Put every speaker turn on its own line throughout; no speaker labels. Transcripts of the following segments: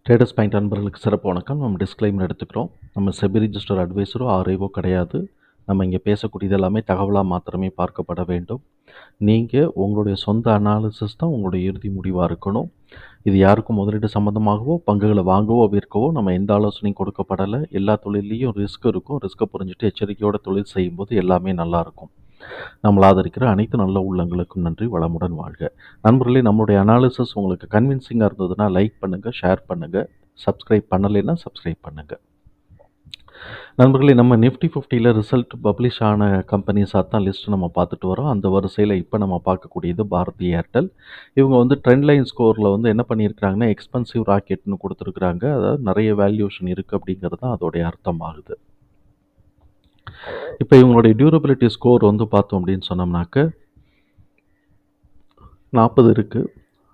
Traders point அன்பர்களுக்கு சிறப்பு வணக்கம். நம்ம டிஸ்க்ளைமர் எடுத்துக்கிறோம். நம்ம செபி ரிஜிஸ்டர் அட்வைஸரோ ஆர்ஐவோ கிடையாது. நம்ம இங்கே பேசக்கூடியது எல்லாமே தகவலாக மாத்திரமே பார்க்கப்பட வேண்டும். நீங்கள் உங்களுடைய சொந்த அனாலிசிஸ் தான் உங்களுடைய இறுதி முடிவாக இருக்கணும். இது யாருக்கும் முதலீடு சம்மந்தமாகவோ பங்குகளை வாங்கவோ விற்கவோ நம்ம எந்த ஆலோசனையும் கொடுக்கப்படலை. எல்லா தொழிலையும் ரிஸ்க் இருக்கும். ரிஸ்க்கை புரிஞ்சுட்டு எச்சரிக்கையோட தொழில் செய்யும்போது எல்லாமே நல்லாயிருக்கும். நம்மளை ஆதரிக்கிற அனைத்து நல்ல உள்ளங்களுக்கும் நன்றி. வளமுடன் வாழ்க. நண்பர்களே, நம்மளுடைய அனாலிசிஸ் உங்களுக்கு கன்வின்சிங்காக இருந்ததுன்னா லைக் பண்ணுங்கள், ஷேர் பண்ணுங்கள். சப்ஸ்கிரைப் பண்ணலைன்னா சப்ஸ்கிரைப் பண்ணுங்கள். நண்பர்களே, நம்ம நிஃப்டி 50ல் ரிசல்ட் பப்ளிஷ் ஆன கம்பெனிஸாக தான் லிஸ்ட் நம்ம பார்த்துட்டு வரோம். அந்த வரிசையில் இப்போ நம்ம பார்க்கக்கூடியது பாரதி ஏர்டெல். இவங்க ட்ரெண்ட் லைன் ஸ்கோரில் என்ன பண்ணியிருக்கிறாங்கன்னா எக்ஸ்பென்சிவ் ராக்கெட்னு கொடுத்துருக்குறாங்க. அதாவது நிறைய வேல்யூஷன் இருக்குது அப்படிங்கிறது தான் அதோடைய அர்த்தம் ஆகுது. இப்போ இவங்களுடைய டியூரபிலிட்டி ஸ்கோர் பார்த்தோம் அப்படின்னு சொன்னோம்னாக்க 40 இருக்குது.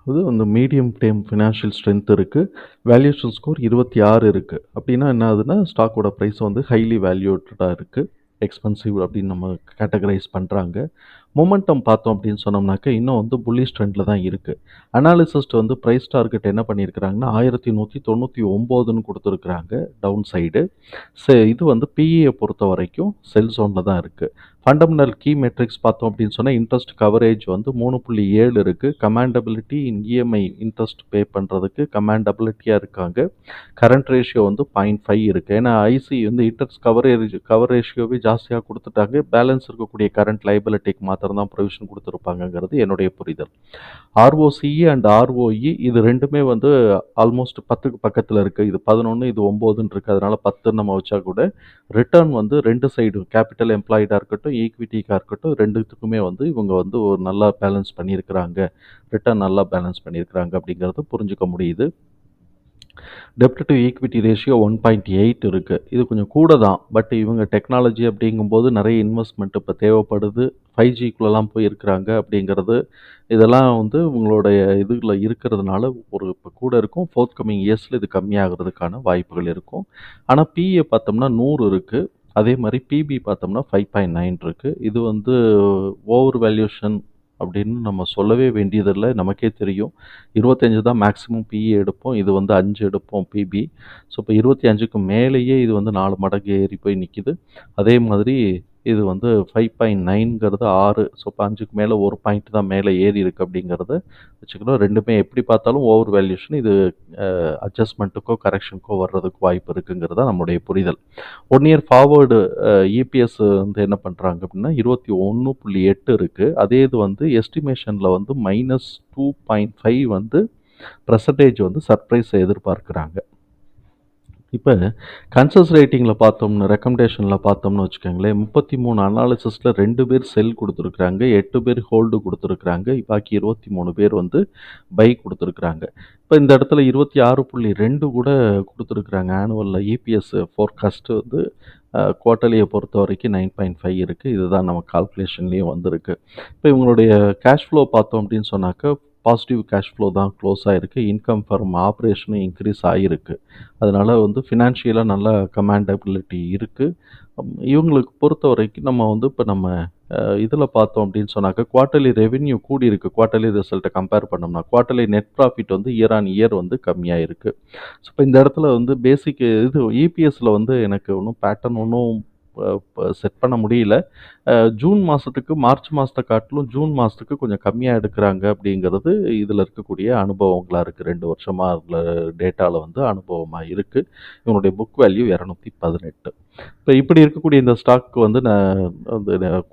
இது மீடியம் டேர்ம் ஃபினான்ஷியல் ஸ்ட்ரென்த் இருக்குது. வேல்யூஷன் ஸ்கோர் 26 இருக்குது. அப்படின்னா என்ன ஆகுதுன்னா ஸ்டாக்கோட ப்ரைஸ் ஹைலி வேல்யூட்டடாக இருக்குது. எக்ஸ்பென்சிவ் அப்படின்னு நம்ம கேட்டகரைஸ் பண்ணுறாங்க. மொமெண்டம் பார்த்தோம் அப்படின்னு சொன்னோம்னாக்க இன்னும் புல்லிஷ் ட்ரெண்டில் தான் இருக்குது. அனாலிசிஸ்ட் ப்ரைஸ் டார்கெட் என்ன பண்ணியிருக்கிறாங்கன்னா 1199ன்னு கொடுத்துருக்குறாங்க டவுன் சைடு. இது பிஇயை பொறுத்த வரைக்கும் செல் ஜோனில் தான் இருக்குது. ஃபண்டமெண்டல் கீ மெட்ரிக்ஸ் பார்த்தோம் அப்படின்னு சொன்னால் இன்ட்ரெஸ்ட் கவரேஜ் 3.7 இருக்குது. கமாண்டபிலிட்டி இஎம்ஐ இன்ட்ரெஸ்ட் பே பண்ணுறதுக்கு கமாண்டபிலிட்டியாக இருக்காங்க. கரண்ட் ரேஷியோ 0.5 இருக்குது. ஏன்னா ஐசி இன்ட்ரெஸ்ட் கவர் ரேஷியோவே ஜாஸ்தியாக கொடுத்துட்டாங்க. பேலன்ஸ் இருக்கக்கூடிய கரண்ட் லைபிலிட்டிக்கு மாத்திரம் தான் ப்ரொவிஷன் கொடுத்துருப்பாங்கங்கிறது என்னுடைய புரிதல். ஆர்ஓசிஇ அண்ட் ஆர்ஓஇ இது ரெண்டுமே ஆல்மோஸ்ட் 10க்கு பக்கத்தில் இருக்குது. இது 11, இது 9ன்னு இருக்குது. அதனால் 10 நம்ம வச்சா கூட ரிட்டர்ன் ரெண்டு சைடு கேபிட்டல் எம்ப்ளாய்டாக இருக்கட்டும், ஈக்விட்டிக்காக இருக்கட்டும், ரெண்டுத்துக்குமே இவங்க ஒரு நல்லா பேலன்ஸ் பண்ணியிருக்கிறாங்க. ரிட்டர்ன் நல்லா பேலன்ஸ் பண்ணியிருக்கிறாங்க அப்படிங்கிறது புரிஞ்சுக்க முடியுது. டெப்ட் டு ஈக்விட்டி ரேஷியோ 1.8 இருக்குது. இது கொஞ்சம் கூட தான். பட் இவங்க டெக்னாலஜி அப்படிங்கும்போது நிறைய இன்வெஸ்ட்மெண்ட் இப்போ தேவைப்படுது. 5Gக்குள்ளெல்லாம் போயிருக்கிறாங்க அப்படிங்கிறது இதெல்லாம் உங்களுடைய இதில் இருக்கிறதுனால இப்போ கூட இருக்கும். ஃபோர்த் கம்மிங் இயர்ஸில் இது கம்மியாகிறதுக்கான வாய்ப்புகள் இருக்கும். ஆனால் பிஏ பார்த்தோம்னா 100 இருக்குது. அதே மாதிரி பிபி பார்த்தோம்னா 5.9 இருக்குது. இது ஓவர் வேல்யூஷன் அப்படின்னு நம்ம சொல்லவே வேண்டியதில்லை. நமக்கே தெரியும். 25 தான் மேக்ஸிமம் பிஇ எடுப்போம். இது 5 எடுப்போம் பிபி. ஸோ இப்போ 25க்கு மேலேயே இது 4 மடங்கு ஏறி போய் நிற்கிது. அதே மாதிரி இது 5.9ங்கிறது 6. ஸோ இப்போ 5க்கு மேலே ஒரு பாயிண்ட் தான் மேலே ஏறி இருக்குது அப்படிங்கிறத வச்சுக்கணும். ரெண்டுமே எப்படி பார்த்தாலும் ஓவர் வேல்யூஷன். இது அட்ஜஸ்ட்மெண்ட்டுக்கோ கரெக்ஷனுக்கோ வர்றதுக்கு வாய்ப்பு இருக்குங்கிறதா நம்முடைய புரிதல். 1 இயர் ஃபார்வர்டு இபிஎஸ் என்ன பண்ணுறாங்க அப்படின்னா 21.8 இருக்குது. அதே இது எஸ்டிமேஷனில் -2.5 பர்சன்டேஜ் சர்ப்ரைஸை எதிர்பார்க்குறாங்க. இப்போ கன்சஸ் ரேட்டிங்கில் பார்த்தோம்னு ரெக்கமெண்டேஷனில் பார்த்தோம்னு வச்சுக்கோங்களேன், 33 அனாலிசிஸில் 2 பேர் செல் கொடுத்துருக்குறாங்க, 8 பேர் ஹோல்டு கொடுத்துருக்குறாங்க, பாக்கி 23 பேர் பை கொடுத்துருக்குறாங்க. இப்போ இந்த இடத்துல 26.2 கூட கொடுத்துருக்குறாங்க. ஆனுவலில் இபிஎஸ் ஃபோர்காஸ்ட்டு குவார்ட்டர்லியை பொறுத்த வரைக்கும் 9.5 இருக்குது. இதுதான் நம்ம கால்குலேஷன்லேயும் வந்திருக்கு. இப்போ இவங்களுடைய கேஷ் ஃப்ளோ பார்த்தோம் அப்படின்னு சொன்னாக்க பாசிட்டிவ் கேஷ் ஃப்ளோ தான் க்ளோஸ் ஆகிருக்கு. இன்கம் ஃப்ரம் ஆப்ரேஷனும் இன்க்ரீஸ் ஆகிருக்கு. அதனால் ஃபினான்ஷியலாக நல்ல கமாண்டபிலிட்டி இருக்குது. இவங்களுக்கு பொறுத்த வரைக்கும் நம்ம இப்போ நம்ம இதில் பார்த்தோம் அப்படின்னு சொன்னாக்க குவார்ட்டர்லி ரெவென்யூ கூடி இருக்குது. குவார்ட்டர்லி ரிசல்ட்டை கம்பேர் பண்ணோம்னா quarterly net profit year on year கம்மியாக இருக்குது. ஸோ இப்போ இந்த இடத்துல பேசிக் இது இபிஎஸ்சில் எனக்கு ஒன்றும் பேட்டர்ன் ஒன்றும் செட் பண்ண முடியல. ஜூன் மாதத்துக்கு மார்ச் மாதத்தை காட்டிலும் ஜூன் மாதத்துக்கு கொஞ்சம் கம்மியாக எடுக்கிறாங்க அப்படிங்கிறது இதில் இருக்கக்கூடிய அனுபவங்களாக இருக்குது. 2 வருஷமாக டேட்டாவில் அனுபவமாக இருக்குது. இவனுடைய புக் வேல்யூ 218. இப்போ இப்படி இருக்கக்கூடிய இந்த stock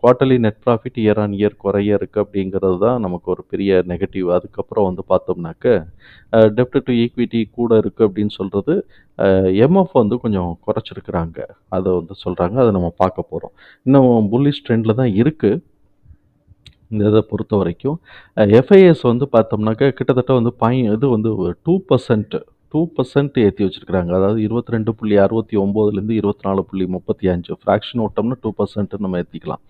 quarterly net profit year on year குறைய இருக்குது அப்படிங்கிறது தான் நமக்கு ஒரு பெரிய நெகட்டிவ். அதுக்கப்புறம் பார்த்தோம்னாக்க டெப்ட் டு ஈக்விட்டி கூட இருக்குது அப்படின்னு சொல்கிறது. எம்எஃப் கொஞ்சம் குறைச்சிருக்கிறாங்க. அதை சொல்கிறாங்க. அதை நம்ம பார்க்க போகிறோம். இன்னும் புல்லிஷ் ட்ரெண்டில் தான் இருக்குது இந்த இதை பொறுத்த வரைக்கும். எஃப்ஐஎஸ் பார்த்தோம்னாக்க கிட்டத்தட்ட இது 2% ஏற்றி வச்சுருக்கிறாங்க. அதாவது 22.69லேருந்து 24.35 ஃப்ராக்ஷன் ஓட்டம்னு 2% நம்ம ஏற்றிக்கலாம்.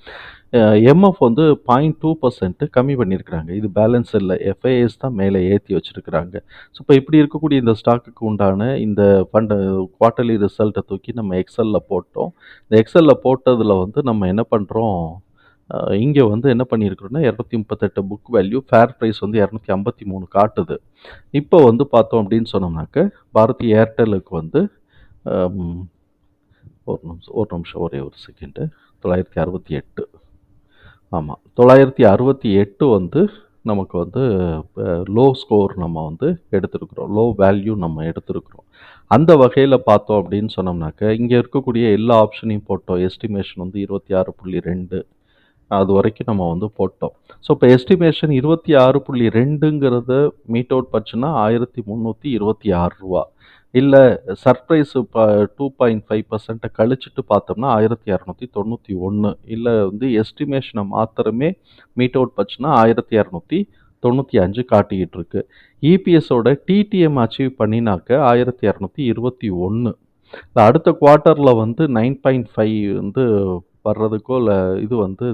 எம்எஃப் 0.2% கம்மி பண்ணியிருக்கிறாங்க. இது பேலன்ஸ் இல்லை. எஃப்ஐஎஸ் தான் மேலே ஏற்றி வச்சுருக்கிறாங்க. ஸோ இப்போ இப்படி இருக்கக்கூடிய இந்த ஸ்டாக்குக்கு உண்டான இந்த குவார்ட்டர்லி ரிசல்ட்டை தூக்கி நம்ம எக்ஸலில் போட்டோம். இந்த எக்ஸலில் போட்டதில் நம்ம என்ன பண்ணுறோம், இங்கே வந்து என்ன பண்ணியிருக்கிறோன்னா 238 புக் வேல்யூ, ஃபேர் ப்ரைஸ் வந்து 253 காட்டுது. இப்போ வந்து பார்த்தோம் அப்படின்னு சொன்னோம்னாக்க, பாரதி ஏர்டெலுக்கு வந்து அம், ஒரு நிமிஷம் ஒரே ஒரு செகண்டு. 968. ஆமாம், 968 வந்து நமக்கு வந்து லோ ஸ்கோர் நம்ம வந்து எடுத்திருக்கிறோம், லோ வேல்யூ நம்ம எடுத்திருக்கிறோம். அந்த வகையில் பார்த்தோம் அப்படின்னு சொன்னோம்னாக்க, இங்கே இருக்கக்கூடிய எல்லா ஆப்ஷனையும் போட்டோம். எஸ்டிமேஷன் வந்து 26.2 அது வரைக்கும் நம்ம வந்து போட்டோம். ஸோ இப்போ எஸ்டிமேஷன் 26.2ங்கிறத மீட் அவுட் பண்ணுச்சுன்னா ரூ. 1326. இல்லை சர்ப்ரைஸ் இப்போ 2.5% கழிச்சிட்டு பார்த்தோம்னா 1291. இல்லை வந்து எஸ்டிமேஷனை மாத்திரமே மீட் அவுட் பண்ணுச்சுன்னா 1295 காட்டிக்கிட்டு இருக்கு. இபிஎஸோட டிடிஎம் அச்சீவ் பண்ணினாக்க 1221. அடுத்த குவார்ட்டரில் வந்து 9.5 வந்து வர்றதுக்கோ இல்லை இது வந்து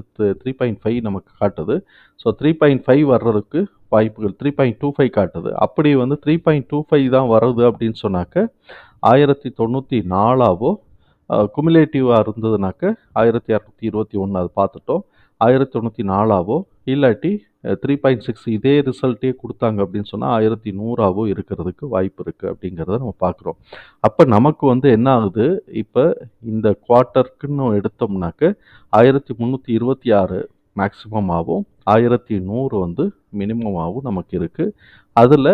3.5 நமக்கு காட்டுது. ஸோ 3.5 வர்றதுக்கு வாய்ப்புகள், 3.25 காட்டுது. அப்படி வந்து 3.25 தான் வருது அப்படின்னு சொன்னாக்க 1094ஆவோ, குமுலேட்டிவாக இருந்ததுனாக்க 1221 அது பார்த்துட்டோம். 1094ஆவோ இல்லாட்டி 3.6 இதே ரிசல்ட்டே கொடுத்தாங்க அப்படின்னு சொன்னால் 1100ஆவோ இருக்கிறதுக்கு வாய்ப்பு இருக்குது அப்படிங்கிறத நம்ம பார்க்குறோம். அப்போ நமக்கு வந்து என்ன ஆகுது, இப்போ இந்த குவார்ட்டருக்குன்னு எடுத்தோம்னாக்க 1326 மேக்ஸிமமாகவும் 1100 வந்து மினிமமாகவும் நமக்கு இருக்குது. அதில்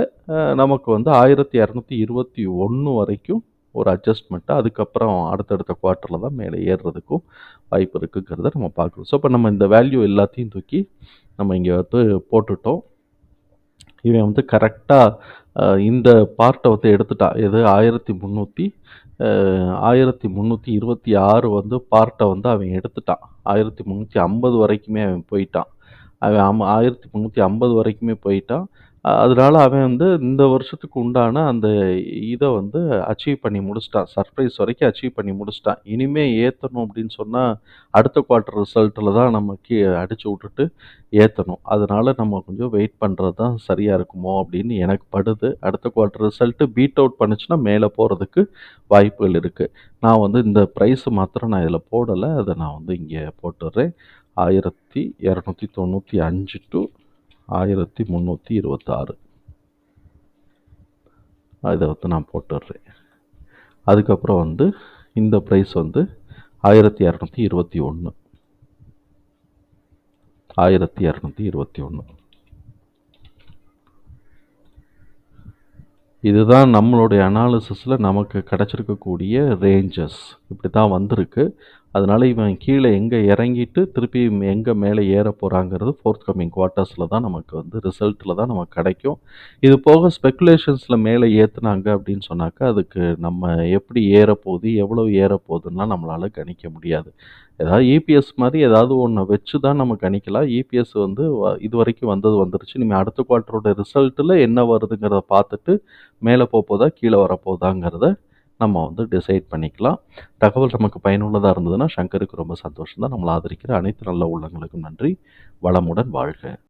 நமக்கு வந்து 1221 வரைக்கும் ஒரு அட்ஜஸ்ட்மெண்ட்டு, அதுக்கப்புறம் அடுத்தடுத்த குவார்ட்டரில் தான் மேலே ஏறுறதுக்கும் வாய்ப்பு இருக்குங்கிறத நம்ம பார்க்குறோம். ஸோ இப்போ நம்ம இந்த வேல்யூ எல்லாத்தையும் தூக்கி நம்ம இங்கே வந்து போட்டுட்டோம். இவன் வந்து கரெக்டாக இந்த பார்ட்டை வந்து எடுத்துட்டான். எது 1326 வந்து பார்ட்டை வந்து அவன் எடுத்துட்டான். 1350 வரைக்குமே அவன் போயிட்டான். அவன் 1350 வரைக்குமே போயிட்டான். அதனால அவன் வந்து இந்த வருஷத்துக்கு உண்டான அந்த இதை வந்து அச்சீவ் பண்ணி முடிச்சிட்டான். சர்ப்ரைஸ் வரைக்கும் அச்சீவ் பண்ணி முடிச்சிட்டான். இனிமே ஏற்றணும் அப்படின்னு சொன்னால் அடுத்த குவார்ட்டர் ரிசல்ட்டில் தான் நம்ம அடித்து விட்டுட்டு ஏற்றணும். அதனால நம்ம கொஞ்சம் வெயிட் பண்ணுறது தான் சரியாக இருக்குமோ அப்படின்னு எனக்கு படுது. அடுத்த குவார்ட்டர் ரிசல்ட்டு பீட் அவுட் பண்ணுச்சுன்னா மேலே போகிறதுக்கு வாய்ப்புகள் இருக்குது. நான் வந்து இந்த ப்ரைஸு மாத்திரம் நான் இதில் போடலை, அதை நான் வந்து இங்கே போட்டுடுறேன். 1295 டு 1326 இதை வந்து நான் போட்டுடுறேன். அதுக்கப்புறம் வந்து இந்த ப்ரைஸ் வந்து 1221. இதுதான் நம்மளுடைய அனாலிசிஸில் நமக்கு கிடச்சிருக்கக்கூடிய ரேஞ்சஸ். இப்படி தான் வந்திருக்கு. அதனால் இவன் கீழே எங்கே இறங்கிட்டு திருப்பி எங்கே மேலே ஏற போகிறாங்கிறது ஃபோர்த் கம்மிங் குவார்ட்டர்ஸில் தான் நமக்கு வந்து ரிசல்ட்டில் தான் நமக்கு கிடைக்கும். இது போக ஸ்பெக்குலேஷன்ஸில் மேலே ஏற்றுனாங்க அப்படின்னு சொன்னாக்கா அதுக்கு நம்ம எப்படி ஏறப்போகுது, எவ்வளோ ஏறப்போகுதுன்னா நம்மளால் கணிக்க முடியாது. ஏதாவது இபிஎஸ் மாதிரி ஏதாவது ஒன்று வச்சு தான் நம்ம கணிக்கலாம். இபிஎஸ் வந்து இது வரைக்கும் வந்துருச்சு. இனிமேல் அடுத்த குவார்ட்டரோட ரிசல்ட்டில் என்ன வருதுங்கிறத பார்த்துட்டு மேலே போதா கீழே வரப்போதாங்கிறத நம்ம வந்து டிசைட் பண்ணிக்கலாம். தகவல் நமக்கு பயனுள்ளதாக இருந்ததுன்னா சங்கருக்கு ரொம்ப சந்தோஷம் தான். நம்மளை ஆதரிக்கிற அனைத்து நல்ல உள்ளங்களுக்கும் நன்றி. வளமுடன் வாழ்க.